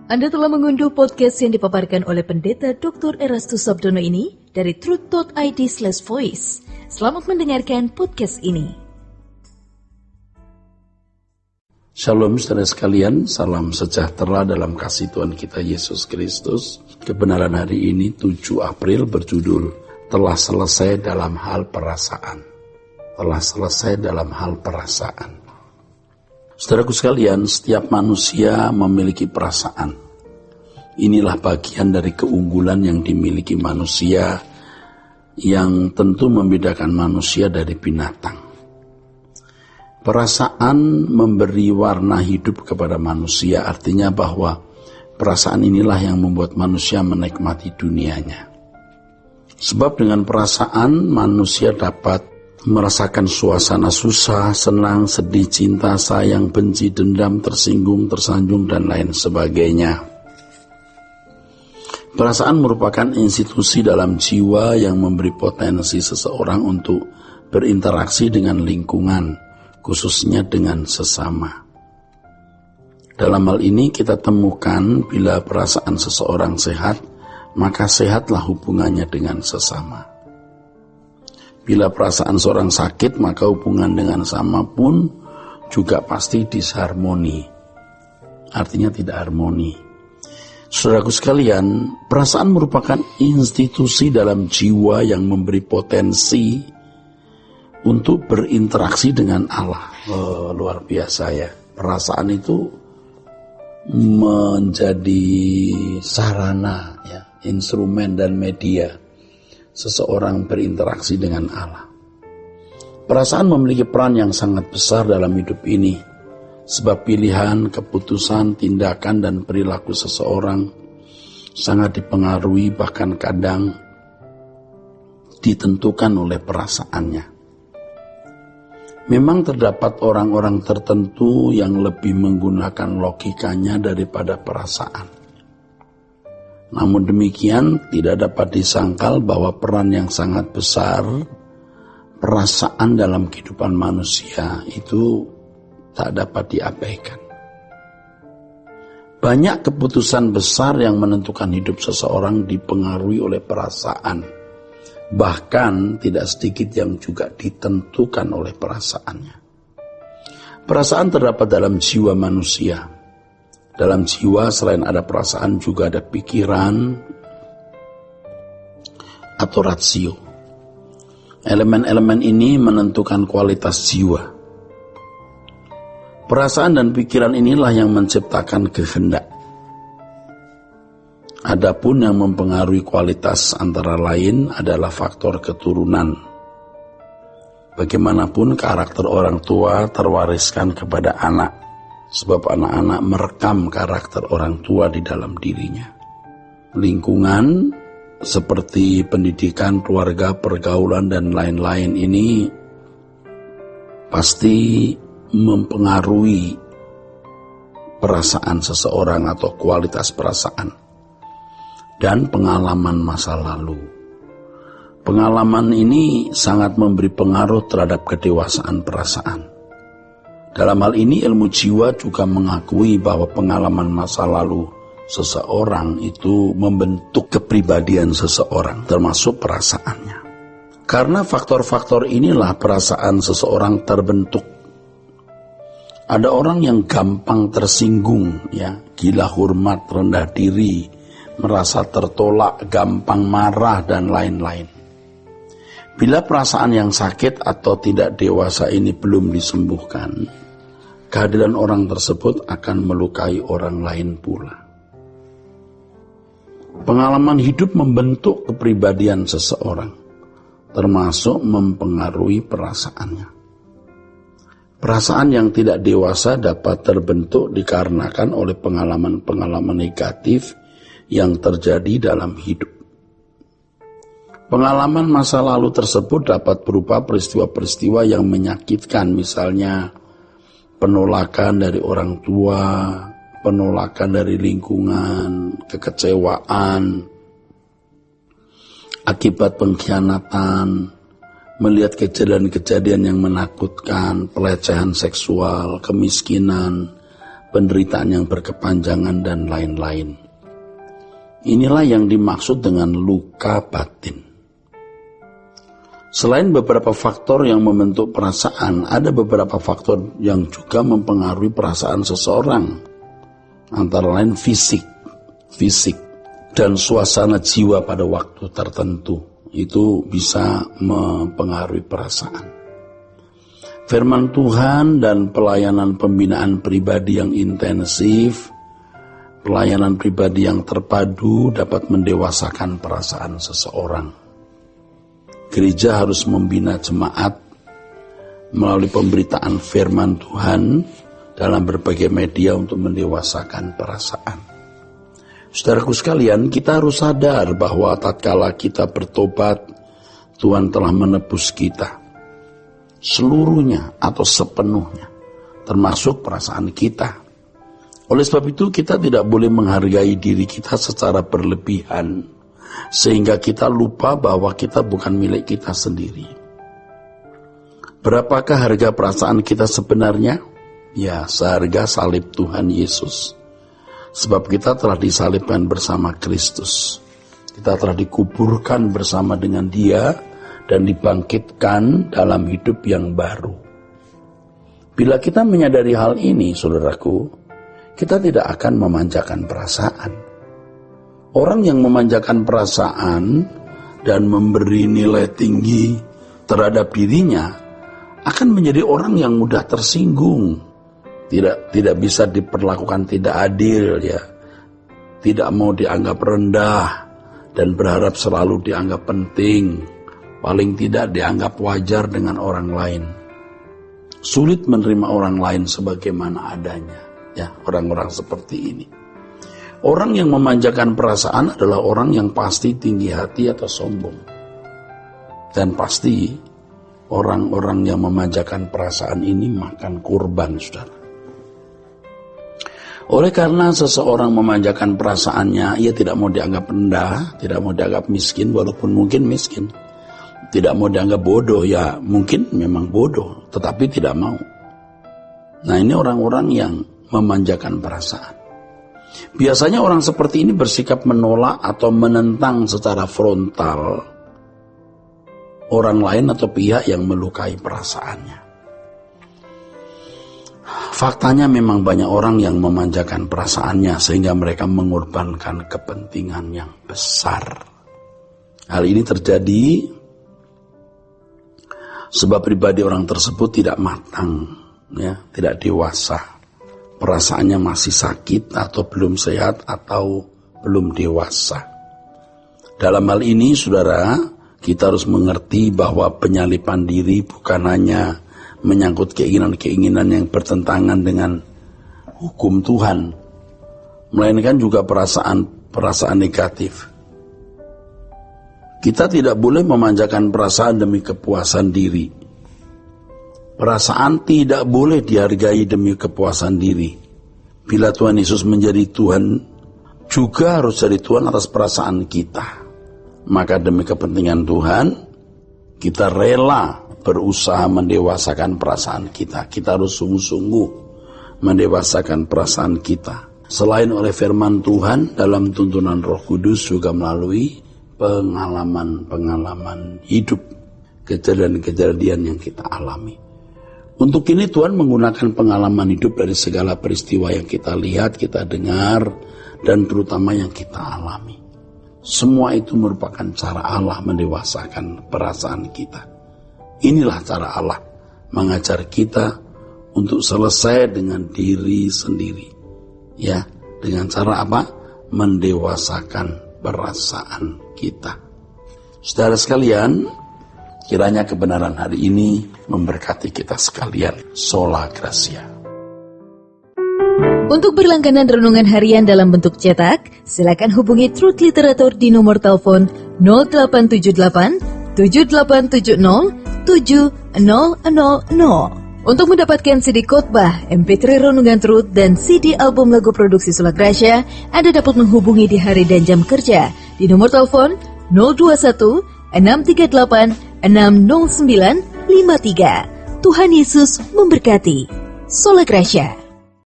Anda telah mengunduh podcast yang dipaparkan oleh Pendeta Dr. Erastus Sabdono ini dari truth.id/voice. Selamat mendengarkan podcast ini. Shalom saudara sekalian, salam sejahtera dalam kasih Tuhan kita Yesus Kristus. Kebenaran hari ini 7 April berjudul Telah selesai dalam hal perasaan. Telah selesai dalam hal perasaan. Saudaraku sekalian, setiap manusia memiliki perasaan. Inilah bagian dari keunggulan yang dimiliki manusia yang tentu membedakan manusia dari binatang. Perasaan memberi warna hidup kepada manusia, artinya bahwa perasaan inilah yang membuat manusia menikmati dunianya. Sebab dengan perasaan manusia dapat merasakan suasana susah, senang, sedih, cinta, sayang, benci, dendam, tersinggung, tersanjung, dan lain sebagainya. Perasaan merupakan institusi dalam jiwa yang memberi potensi seseorang untuk berinteraksi dengan lingkungan, khususnya dengan sesama. Dalam hal ini kita temukan bila perasaan seseorang sehat, maka sehatlah hubungannya dengan sesama. Bila perasaan seorang sakit, maka hubungan dengan sama pun juga pasti disharmoni. Artinya tidak harmoni. Saudaraku sekalian, perasaan merupakan institusi dalam jiwa yang memberi potensi untuk berinteraksi dengan Allah. Luar biasa ya. Perasaan itu menjadi sarana, ya, instrumen dan media seseorang berinteraksi dengan Allah. Perasaan memiliki peran yang sangat besar dalam hidup ini, sebab pilihan, keputusan, tindakan, dan perilaku seseorang sangat dipengaruhi, bahkan kadang ditentukan oleh perasaannya. Memang terdapat orang-orang tertentu yang lebih menggunakan logikanya daripada perasaan. Namun demikian, tidak dapat disangkal bahwa peran yang sangat besar perasaan dalam kehidupan manusia itu tak dapat diabaikan. Banyak keputusan besar yang menentukan hidup seseorang dipengaruhi oleh perasaan. Bahkan tidak sedikit yang juga ditentukan oleh perasaannya. Perasaan terdapat dalam jiwa manusia. Dalam jiwa selain ada perasaan juga ada pikiran atau rasio. Elemen-elemen ini menentukan kualitas jiwa. Perasaan dan pikiran inilah yang menciptakan kehendak. Adapun yang mempengaruhi kualitas antara lain adalah faktor keturunan. Bagaimanapun karakter orang tua terwariskan kepada anak. Sebab anak-anak merekam karakter orang tua di dalam dirinya. Lingkungan seperti pendidikan, keluarga, pergaulan, dan lain-lain ini pasti mempengaruhi perasaan seseorang atau kualitas perasaan dan pengalaman masa lalu. Pengalaman ini sangat memberi pengaruh terhadap kedewasaan perasaan. Dalam hal ini ilmu jiwa juga mengakui bahwa pengalaman masa lalu seseorang itu membentuk kepribadian seseorang, termasuk perasaannya. Karena faktor-faktor inilah perasaan seseorang terbentuk. Ada orang yang gampang tersinggung, ya, gila hormat, rendah diri, merasa tertolak, gampang marah, dan lain-lain. Bila perasaan yang sakit atau tidak dewasa ini belum disembuhkan, kehadiran orang tersebut akan melukai orang lain pula. Pengalaman hidup membentuk kepribadian seseorang, termasuk mempengaruhi perasaannya. Perasaan yang tidak dewasa dapat terbentuk dikarenakan oleh pengalaman-pengalaman negatif yang terjadi dalam hidup. Pengalaman masa lalu tersebut dapat berupa peristiwa-peristiwa yang menyakitkan, misalnya penolakan dari orang tua, penolakan dari lingkungan, kekecewaan, akibat pengkhianatan, melihat kejadian-kejadian yang menakutkan, pelecehan seksual, kemiskinan, penderitaan yang berkepanjangan, dan lain-lain. Inilah yang dimaksud dengan luka batin. Selain beberapa faktor yang membentuk perasaan, ada beberapa faktor yang juga mempengaruhi perasaan seseorang. Antara lain fisik, dan suasana jiwa pada waktu tertentu. Itu bisa mempengaruhi perasaan. Firman Tuhan dan pelayanan pembinaan pribadi yang intensif, pelayanan pribadi yang terpadu dapat mendewasakan perasaan seseorang. Gereja harus membina jemaat melalui pemberitaan firman Tuhan dalam berbagai media untuk mendewasakan perasaan. Saudaraku sekalian, kita harus sadar bahwa tatkala kita bertobat, Tuhan telah menebus kita seluruhnya atau sepenuhnya, termasuk perasaan kita. Oleh sebab itu kita tidak boleh menghargai diri kita secara berlebihan, sehingga kita lupa bahwa kita bukan milik kita sendiri. Berapakah harga perasaan kita sebenarnya? Ya, seharga salib Tuhan Yesus. Sebab kita telah disalibkan bersama Kristus. Kita telah dikuburkan bersama dengan Dia dan dibangkitkan dalam hidup yang baru. Bila kita menyadari hal ini, saudaraku, kita tidak akan memanjakan perasaan. Orang yang memanjakan perasaan dan memberi nilai tinggi terhadap dirinya akan menjadi orang yang mudah tersinggung. Tidak bisa diperlakukan tidak adil, ya. Tidak mau dianggap rendah dan berharap selalu dianggap penting. Paling tidak dianggap wajar dengan orang lain. Sulit menerima orang lain sebagaimana adanya. Ya, orang-orang seperti ini. Orang yang memanjakan perasaan adalah orang yang pasti tinggi hati atau sombong. Dan pasti orang-orang yang memanjakan perasaan ini makan kurban, saudara. Oleh karena seseorang memanjakan perasaannya, ia tidak mau dianggap rendah, tidak mau dianggap miskin, walaupun mungkin miskin. Tidak mau dianggap bodoh, ya mungkin memang bodoh, tetapi tidak mau. Nah, ini orang-orang yang memanjakan perasaan. Biasanya orang seperti ini bersikap menolak atau menentang secara frontal orang lain atau pihak yang melukai perasaannya. Faktanya memang banyak orang yang memanjakan perasaannya sehingga mereka mengorbankan kepentingan yang besar. Hal ini terjadi sebab pribadi orang tersebut tidak matang, ya, tidak dewasa. Perasaannya masih sakit atau belum sehat atau belum dewasa. Dalam hal ini, saudara, kita harus mengerti bahwa penyalipan diri bukan hanya menyangkut keinginan-keinginan yang bertentangan dengan hukum Tuhan, melainkan juga perasaan negatif. Kita tidak boleh memanjakan perasaan demi kepuasan diri. Perasaan tidak boleh dihargai demi kepuasan diri. Bila Tuhan Yesus menjadi Tuhan, juga harus jadi Tuhan atas perasaan kita. Maka demi kepentingan Tuhan, kita rela berusaha mendewasakan perasaan kita. Kita harus sungguh-sungguh mendewasakan perasaan kita. Selain oleh firman Tuhan, dalam tuntunan Roh Kudus juga melalui pengalaman-pengalaman hidup, kejadian-kejadian yang kita alami. Untuk ini Tuhan menggunakan pengalaman hidup dari segala peristiwa yang kita lihat, kita dengar, dan terutama yang kita alami. Semua itu merupakan cara Allah mendewasakan perasaan kita. Inilah cara Allah mengajar kita untuk selesai dengan diri sendiri. Ya, dengan cara apa? Mendewasakan perasaan kita. Saudara sekalian, kiranya kebenaran hari ini memberkati kita sekalian. Sola Gracia. Untuk berlangganan renungan harian dalam bentuk cetak, silakan hubungi Truth Literatur di nomor telepon 0878 7870 7000. Untuk mendapatkan CD khotbah, MP3 renungan Truth, dan CD album lagu produksi Sola Gracia, Anda dapat menghubungi di hari dan jam kerja di nomor telepon 021 638 60953. Tuhan Yesus memberkati. Sola Gracia.